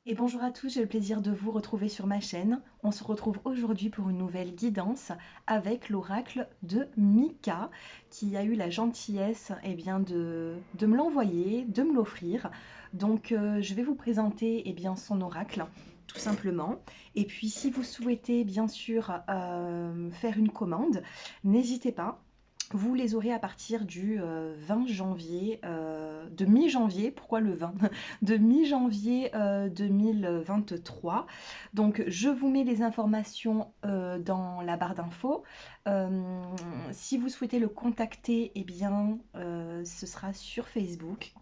Et bonjour à tous, j'ai le plaisir de vous retrouver sur ma chaîne. On se retrouve aujourd'hui pour une nouvelle guidance avec l'oracle de Mika qui a eu la gentillesse de me l'envoyer, de me l'offrir. Donc je vais vous présenter son oracle tout simplement. Et puis si vous souhaitez bien sûr faire une commande, n'hésitez pas. Vous les aurez à partir du 20 janvier, de mi-janvier, pourquoi le 20? De mi-janvier 2023. Donc je vous mets les informations dans la barre d'infos. Si vous souhaitez le contacter, ce sera sur Facebook,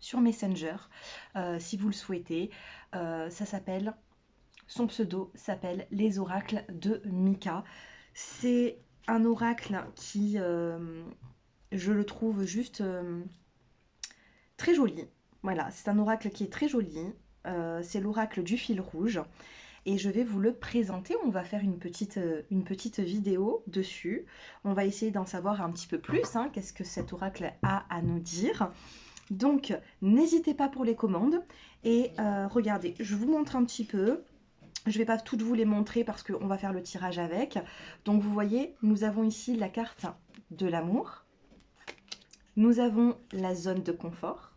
sur Messenger, si vous le souhaitez. Ça s'appelle, son pseudo s'appelle Les Oracles de Mika. C'est un oracle qui, je le trouve juste très joli. Voilà, c'est un oracle qui est très joli. C'est l'oracle du fil rouge. Et je vais vous le présenter. On va faire une petite vidéo dessus. On va essayer d'en savoir un petit peu plus. Hein, qu'est-ce que cet oracle a à nous dire? Donc, n'hésitez pas pour les commandes. Et regardez, je vous montre un petit peu. Je ne vais pas toutes vous les montrer parce qu'on va faire le tirage avec. Donc, vous voyez, nous avons ici la carte de l'amour. Nous avons la zone de confort.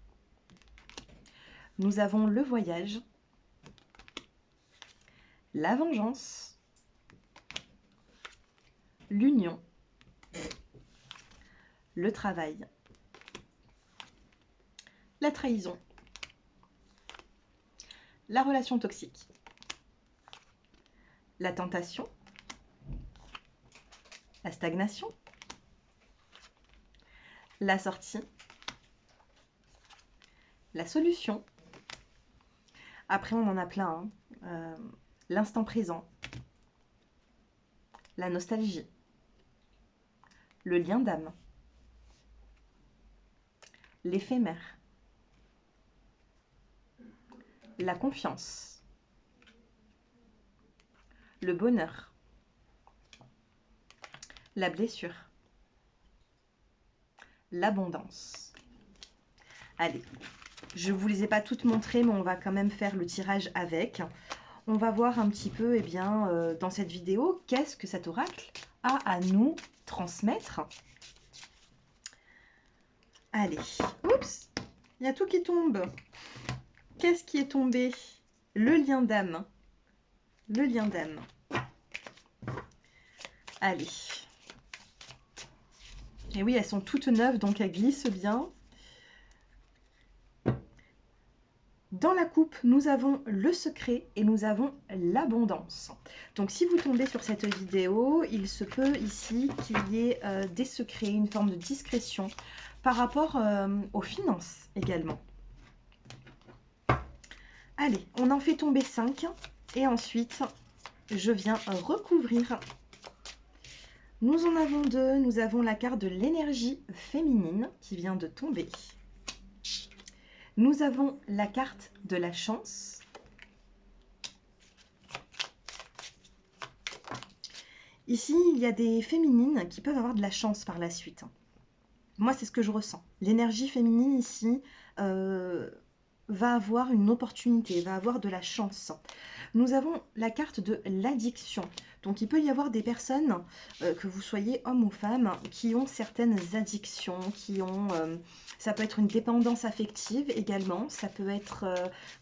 Nous avons le voyage, la vengeance, l'union, le travail, la trahison, la relation toxique, la tentation, la stagnation, la sortie, la solution. Après, on en a plein. Hein. L'instant présent, la nostalgie, le lien d'âme, l'éphémère, la confiance, le bonheur, la blessure, l'abondance. Allez, je ne vous les ai pas toutes montrées, mais on va quand même faire le tirage avec. On va voir un petit peu, dans cette vidéo, qu'est-ce que cet oracle a à nous transmettre. Allez, oups, il y a tout qui tombe. Qu'est-ce qui est tombé? Le lien d'âme. Le lien d'âme. Allez. Et oui, elles sont toutes neuves, donc elles glissent bien. Dans la coupe, nous avons le secret et nous avons l'abondance. Donc si vous tombez sur cette vidéo, il se peut ici qu'il y ait des secrets, une forme de discrétion par rapport aux finances également. Allez, on en fait tomber 5 et ensuite je viens recouvrir. Nous en avons 2, nous avons la carte de l'énergie féminine qui vient de tomber. Nous avons la carte de la chance. Ici, il y a des féminines qui peuvent avoir de la chance par la suite. Moi, c'est ce que je ressens. L'énergie féminine ici va avoir une opportunité, va avoir de la chance. Nous avons la carte de l'addiction. Donc, il peut y avoir des personnes, que vous soyez homme ou femme, qui ont certaines addictions, ça peut être une dépendance affective également, ça peut être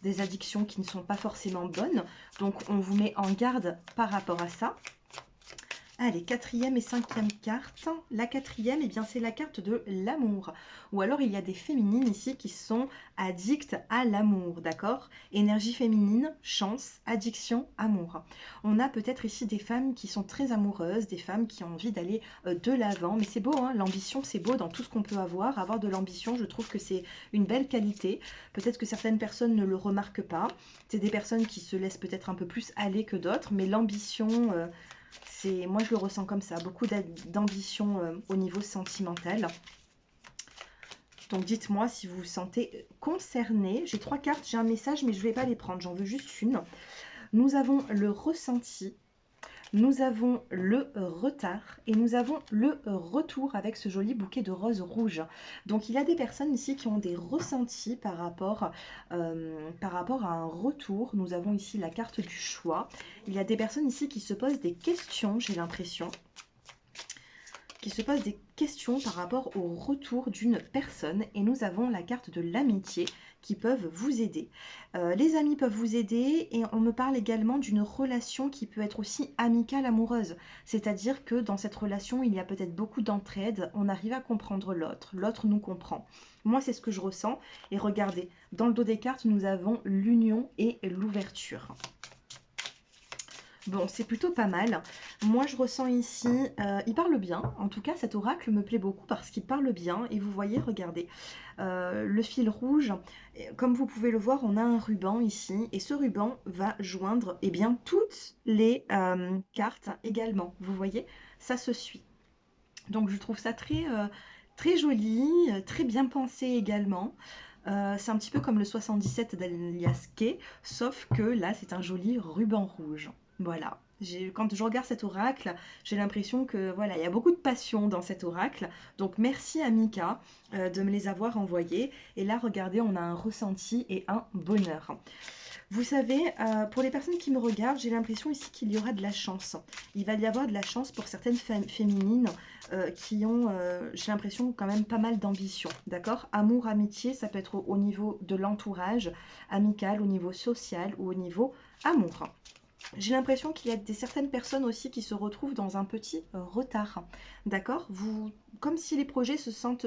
des addictions qui ne sont pas forcément bonnes. Donc, on vous met en garde par rapport à ça. Allez, quatrième et cinquième carte. La quatrième, c'est la carte de l'amour. Ou alors, il y a des féminines ici qui sont addictes à l'amour, d'accord? Énergie féminine, chance, addiction, amour. On a peut-être ici des femmes qui sont très amoureuses, des femmes qui ont envie d'aller de l'avant. Mais c'est beau, hein, l'ambition, c'est beau dans tout ce qu'on peut avoir. Avoir de l'ambition, je trouve que c'est une belle qualité. Peut-être que certaines personnes ne le remarquent pas. C'est des personnes qui se laissent peut-être un peu plus aller que d'autres. Mais l'ambition... moi je le ressens comme ça, beaucoup d'ambition au niveau sentimental. Donc dites-moi si vous vous sentez concerné. J'ai 3 cartes, j'ai un message mais je ne vais pas les prendre, j'en veux juste une. Nous avons le ressenti, Nous avons le retard et nous avons le retour avec ce joli bouquet de roses rouges. Donc il y a des personnes ici qui ont des ressentis par rapport à un retour. Nous avons ici la carte du choix. Il y a des personnes ici qui se posent des questions, j'ai l'impression, qui se posent des questions par rapport au retour d'une personne. Et nous avons la carte de l'amitié qui peuvent vous aider. Les amis peuvent vous aider et on me parle également d'une relation qui peut être aussi amicale, amoureuse. C'est-à-dire que dans cette relation, il y a peut-être beaucoup d'entraide, on arrive à comprendre l'autre, l'autre nous comprend. Moi, c'est ce que je ressens. Et regardez, dans le dos des cartes, nous avons l'union et l'ouverture. Bon, c'est plutôt pas mal. Moi, je ressens ici, il parle bien. En tout cas, cet oracle me plaît beaucoup parce qu'il parle bien. Et vous voyez, regardez, le fil rouge, comme vous pouvez le voir, on a un ruban ici. Et ce ruban va joindre eh bien, toutes les cartes également. Vous voyez, ça se suit. Donc, je trouve ça très joli, très bien pensé également. C'est un petit peu comme le 77 d'Alias Kay, sauf que là, c'est un joli ruban rouge. Voilà. Quand je regarde cet oracle, j'ai l'impression que voilà, il y a beaucoup de passion dans cet oracle. Donc merci à Mika de me les avoir envoyés. Et là, regardez, on a un ressenti et un bonheur. Vous savez, pour les personnes qui me regardent, j'ai l'impression ici qu'il y aura de la chance. Il va y avoir de la chance pour certaines féminines qui ont, j'ai l'impression, quand même pas mal d'ambition. D'accord? Amour, amitié, ça peut être au niveau de l'entourage, amical, au niveau social ou au niveau amour. J'ai l'impression qu'il y a certaines personnes aussi qui se retrouvent dans un petit retard. D'accord? Comme si les projets se sont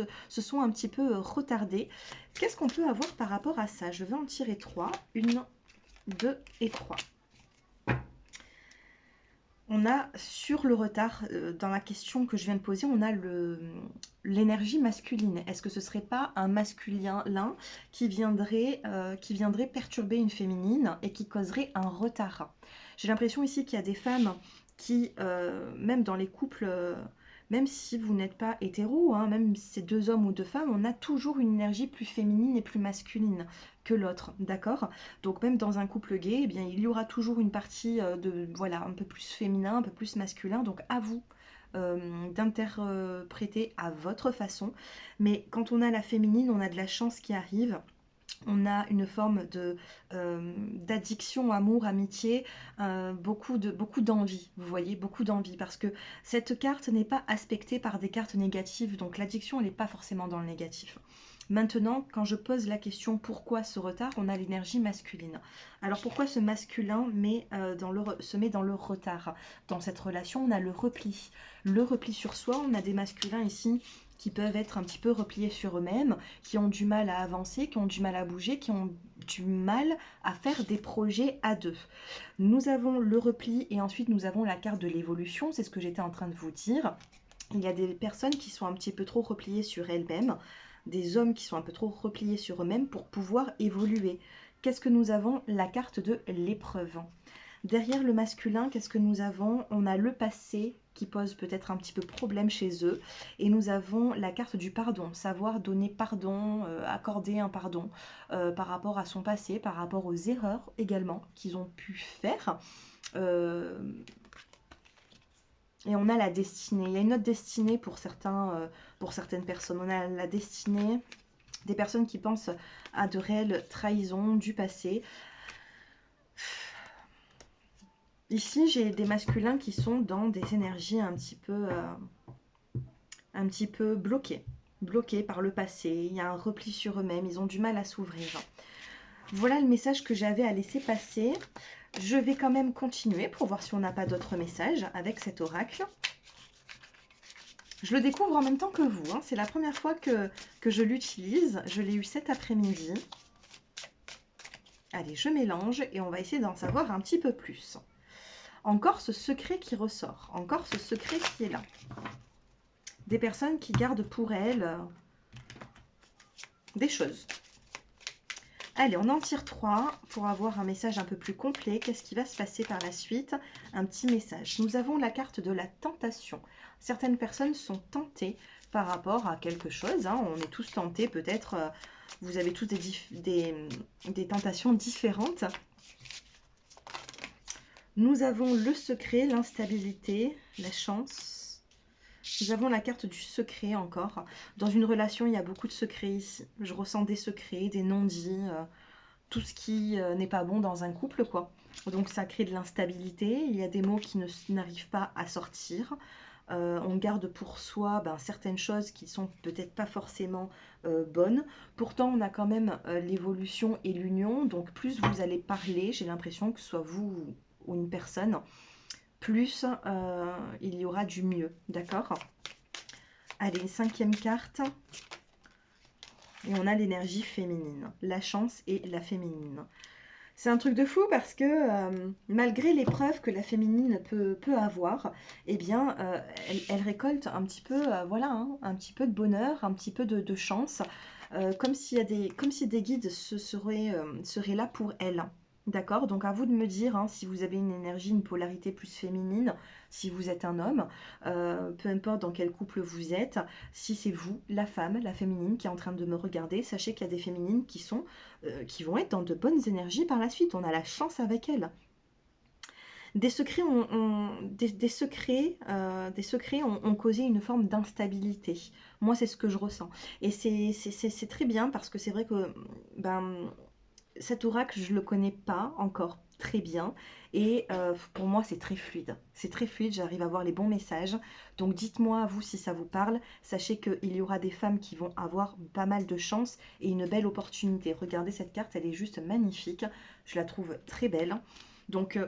un petit peu retardés. Qu'est-ce qu'on peut avoir par rapport à ça? Je vais en tirer 3. 1, 2 et 3. On a sur le retard, dans la question que je viens de poser, on a l'énergie masculine. Est-ce que ce ne serait pas un masculin l'un qui viendrait perturber une féminine et qui causerait un retard? J'ai l'impression ici qu'il y a des femmes qui, même dans les couples, même si vous n'êtes pas hétéro, hein, même si c'est 2 hommes ou 2 femmes, on a toujours une énergie plus féminine et plus masculine que l'autre, d'accord? Donc même dans un couple gay, eh bien, il y aura toujours une partie voilà, un peu plus féminin, un peu plus masculin, donc à vous d'interpréter à votre façon. Mais quand on a la féminine, on a de la chance qui arrive. On a une forme d'addiction, amour, amitié, beaucoup d'envie, vous voyez, beaucoup d'envie, parce que cette carte n'est pas aspectée par des cartes négatives, donc l'addiction, elle n'est pas forcément dans le négatif. Maintenant, quand je pose la question pourquoi ce retard, on a l'énergie masculine. Alors pourquoi ce masculin se met dans le retard? Dans cette relation, on a le repli sur soi, on a des masculins ici qui peuvent être un petit peu repliés sur eux-mêmes, qui ont du mal à avancer, qui ont du mal à bouger, qui ont du mal à faire des projets à deux. Nous avons le repli et ensuite nous avons la carte de l'évolution, c'est ce que j'étais en train de vous dire. Il y a des personnes qui sont un petit peu trop repliées sur elles-mêmes, des hommes qui sont un peu trop repliés sur eux-mêmes pour pouvoir évoluer. Qu'est-ce que nous avons? La carte de l'épreuve. Derrière le masculin, qu'est-ce que nous avons? On a le passé qui pose peut-être un petit peu problème chez eux. Et nous avons la carte du pardon, savoir donner pardon, accorder un pardon par rapport à son passé, par rapport aux erreurs également qu'ils ont pu faire. Et on a la destinée. Il y a une autre destinée pour certaines personnes. On a la destinée des personnes qui pensent à de réelles trahisons du passé. Ici, j'ai des masculins qui sont dans des énergies un petit peu bloqués par le passé. Il y a un repli sur eux-mêmes, ils ont du mal à s'ouvrir. Voilà le message que j'avais à laisser passer. Je vais quand même continuer pour voir si on n'a pas d'autres messages avec cet oracle. Je le découvre en même temps que vous, hein. C'est la première fois que je l'utilise. Je l'ai eu cet après-midi. Allez, je mélange et on va essayer d'en savoir un petit peu plus. Encore ce secret qui ressort, encore ce secret qui est là. Des personnes qui gardent pour elles des choses. Allez, on en tire 3 pour avoir un message un peu plus complet. Qu'est-ce qui va se passer par la suite? Un petit message. Nous avons la carte de la tentation. Certaines personnes sont tentées par rapport à quelque chose, hein. On est tous tentés, peut-être, vous avez tous des tentations différentes. Nous avons le secret, l'instabilité, la chance. Nous avons la carte du secret encore. Dans une relation, il y a beaucoup de secrets ici. Je ressens des secrets, des non-dits, tout ce qui n'est pas bon dans un couple, quoi. Donc ça crée de l'instabilité. Il y a des mots qui n'arrivent pas à sortir. On garde pour soi certaines choses qui sont peut-être pas forcément bonnes. Pourtant, on a quand même l'évolution et l'union. Donc plus vous allez parler, j'ai l'impression que ce soit vous ou une personne, plus il y aura du mieux. D'accord? Allez, cinquième carte. Et on a l'énergie féminine, la chance et la féminine. C'est un truc de fou parce que malgré l'épreuve que la féminine peut avoir, eh bien, elle récolte un petit peu, voilà, hein, un petit peu de bonheur, un petit peu de chance, comme comme si des guides seraient là pour elle. D'accord? Donc à vous de me dire hein, si vous avez une énergie, une polarité plus féminine, si vous êtes un homme, peu importe dans quel couple vous êtes, si c'est vous, la femme, la féminine qui est en train de me regarder, sachez qu'il y a des féminines qui vont être dans de bonnes énergies par la suite. On a la chance avec elles. Des secrets des secrets ont causé une forme d'instabilité. Moi, c'est ce que je ressens. Et c'est très bien parce que c'est vrai que ben, cet oracle, je ne le connais pas encore très bien. Et pour moi, c'est très fluide. C'est très fluide, j'arrive à voir les bons messages. Donc dites-moi à vous si ça vous parle. Sachez qu'il y aura des femmes qui vont avoir pas mal de chance et une belle opportunité. Regardez cette carte, elle est juste magnifique. Je la trouve très belle. Donc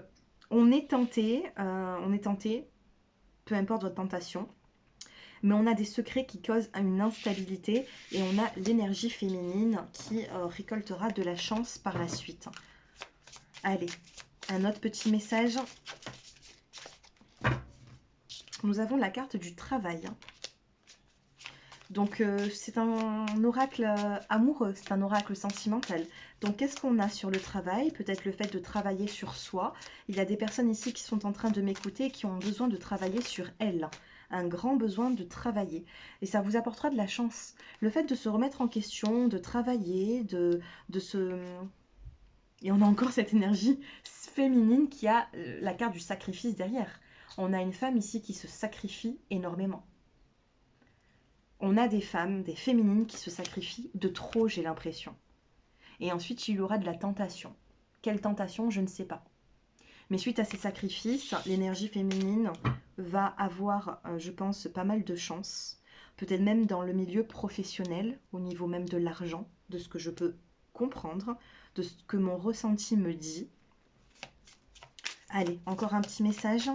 on est tenté, peu importe votre tentation. Mais on a des secrets qui causent une instabilité et on a l'énergie féminine qui récoltera de la chance par la suite. Allez, un autre petit message. Nous avons la carte du travail. Donc c'est un oracle amoureux, c'est un oracle sentimental. Donc qu'est-ce qu'on a sur le travail? Peut-être le fait de travailler sur soi. Il y a des personnes ici qui sont en train de m'écouter et qui ont besoin de travailler sur elles. Un grand besoin de travailler. Et ça vous apportera de la chance. Le fait de se remettre en question, de travailler, de se... Et on a encore cette énergie féminine qui a la carte du sacrifice derrière. On a une femme ici qui se sacrifie énormément. On a des femmes, des féminines qui se sacrifient de trop, j'ai l'impression. Et ensuite, il y aura de la tentation. Quelle tentation, je ne sais pas. Mais suite à ces sacrifices, l'énergie féminine va avoir, je pense, pas mal de chance. Peut-être même dans le milieu professionnel, au niveau même de l'argent, de ce que je peux comprendre, de ce que mon ressenti me dit. Allez, encore un petit message.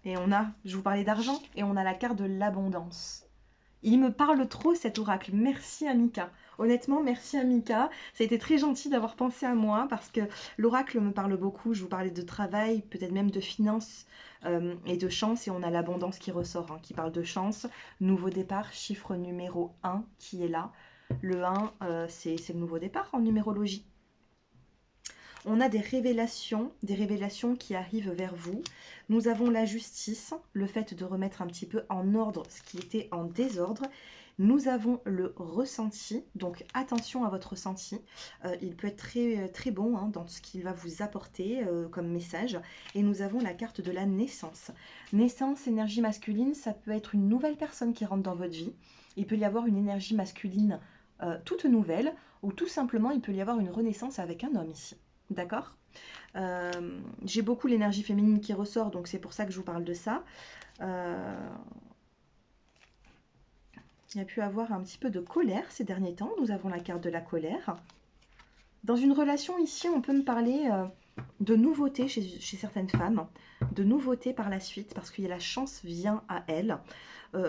Et on a, je vous parlais d'argent, et on a la carte de l'abondance. Il me parle trop cet oracle. Merci Amika. Honnêtement, merci Amika. Ça a été très gentil d'avoir pensé à moi parce que l'oracle me parle beaucoup. Je vous parlais de travail, peut-être même de finances et de chance. Et on a l'abondance qui ressort, hein, qui parle de chance. Nouveau départ, chiffre numéro 1 qui est là. Le 1, c'est le nouveau départ en numérologie. On a des révélations qui arrivent vers vous. Nous avons la justice, le fait de remettre un petit peu en ordre ce qui était en désordre. Nous avons le ressenti, donc attention à votre ressenti. Il peut être très, très bon hein, dans ce qu'il va vous apporter comme message. Et nous avons la carte de la naissance. Naissance, énergie masculine, ça peut être une nouvelle personne qui rentre dans votre vie. Il peut y avoir une énergie masculine toute nouvelle ou tout simplement il peut y avoir une renaissance avec un homme ici. D'accord? J'ai beaucoup l'énergie féminine qui ressort, donc c'est pour ça que je vous parle de ça. Il y a pu avoir un petit peu de colère ces derniers temps. Nous avons la carte de la colère. Dans une relation ici, on peut me parler de nouveautés chez certaines femmes, de nouveautés par la suite, parce que la chance vient à elles.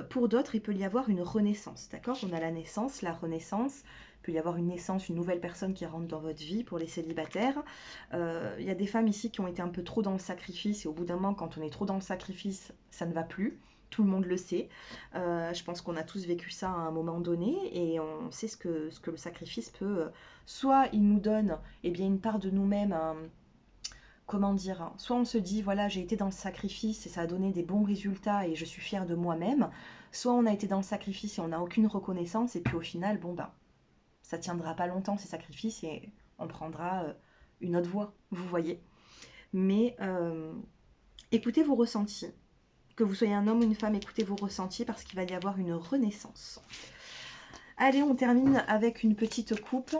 Pour d'autres, il peut y avoir une renaissance, d'accord? On a la naissance, la renaissance. Il peut y avoir une naissance, une nouvelle personne qui rentre dans votre vie pour les célibataires. Il y a des femmes ici qui ont été un peu trop dans le sacrifice et au bout d'un moment, quand on est trop dans le sacrifice, ça ne va plus. Tout le monde le sait. Je pense qu'on a tous vécu ça à un moment donné et on sait ce que le sacrifice peut... soit il nous donne eh bien, une part de nous-mêmes, comment dire, soit on se dit, voilà, j'ai été dans le sacrifice et ça a donné des bons résultats et je suis fière de moi-même, soit on a été dans le sacrifice et on n'a aucune reconnaissance et puis au final, bon ben, ça tiendra pas longtemps ces sacrifices et on prendra une autre voie, vous voyez. Mais écoutez vos ressentis. Que vous soyez un homme ou une femme, écoutez vos ressentis parce qu'il va y avoir une renaissance. Allez, on termine avec une petite coupe.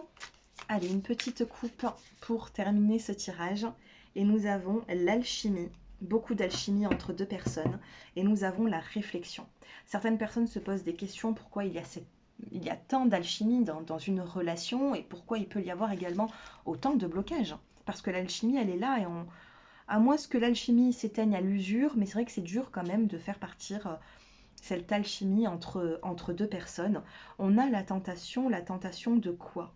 Allez, une petite coupe pour terminer ce tirage. Et nous avons l'alchimie. Beaucoup d'alchimie entre deux personnes. Et nous avons la réflexion. Certaines personnes se posent des questions. Pourquoi il y a tant d'alchimie dans une relation et pourquoi il peut y avoir également autant de blocages. Parce que l'alchimie, elle est là et à moins que l'alchimie s'éteigne à l'usure, mais c'est vrai que c'est dur quand même de faire partir cette alchimie entre deux personnes. On a la tentation de quoi?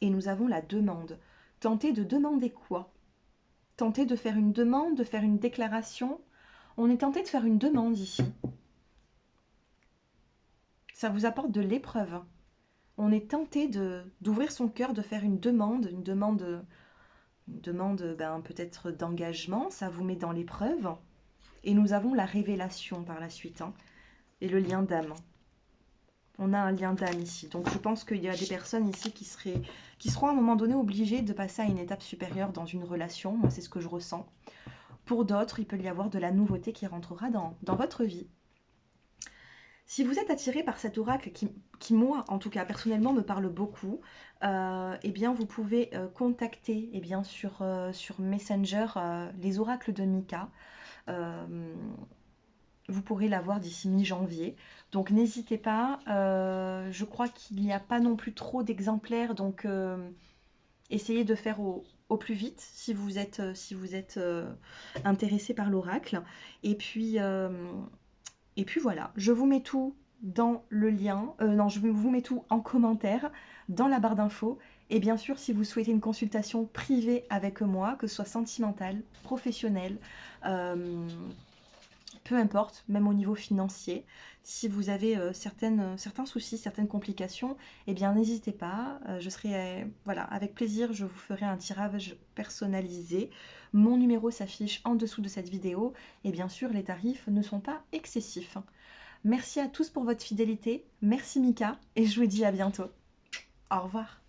Et nous avons la demande. Tenter de demander quoi? Tenter de faire une demande, de faire une déclaration. On est tenté de faire une demande ici. Ça vous apporte de l'épreuve. On est tenté d'ouvrir son cœur, de faire une demande peut-être d'engagement, ça vous met dans l'épreuve. Et nous avons la révélation par la suite, hein, et le lien d'âme. On a un lien d'âme ici. Donc je pense qu'il y a des personnes ici qui seront à un moment donné obligées de passer à une étape supérieure dans une relation. Moi, c'est ce que je ressens. Pour d'autres, il peut y avoir de la nouveauté qui rentrera dans votre vie. Si vous êtes attiré par cet oracle qui, moi, en tout cas, personnellement, me parle beaucoup, eh bien, vous pouvez contacter sur Messenger les oracles de Mika. Vous pourrez l'avoir d'ici mi-janvier. Donc, n'hésitez pas. Je crois qu'il n'y a pas non plus trop d'exemplaires. Donc, essayez de faire au plus vite si vous êtes intéressé par l'oracle. Et puis voilà, je vous mets tout dans le lien, non, je vous mets tout en commentaire dans la barre d'infos. Et bien sûr, si vous souhaitez une consultation privée avec moi, que ce soit sentimentale, professionnelle, peu importe, même au niveau financier, si vous avez certains soucis, certaines complications, eh bien n'hésitez pas, je serai, voilà, avec plaisir, je vous ferai un tirage personnalisé. Mon numéro s'affiche en dessous de cette vidéo et bien sûr, les tarifs ne sont pas excessifs. Merci à tous pour votre fidélité, merci Mika et je vous dis à bientôt. Au revoir.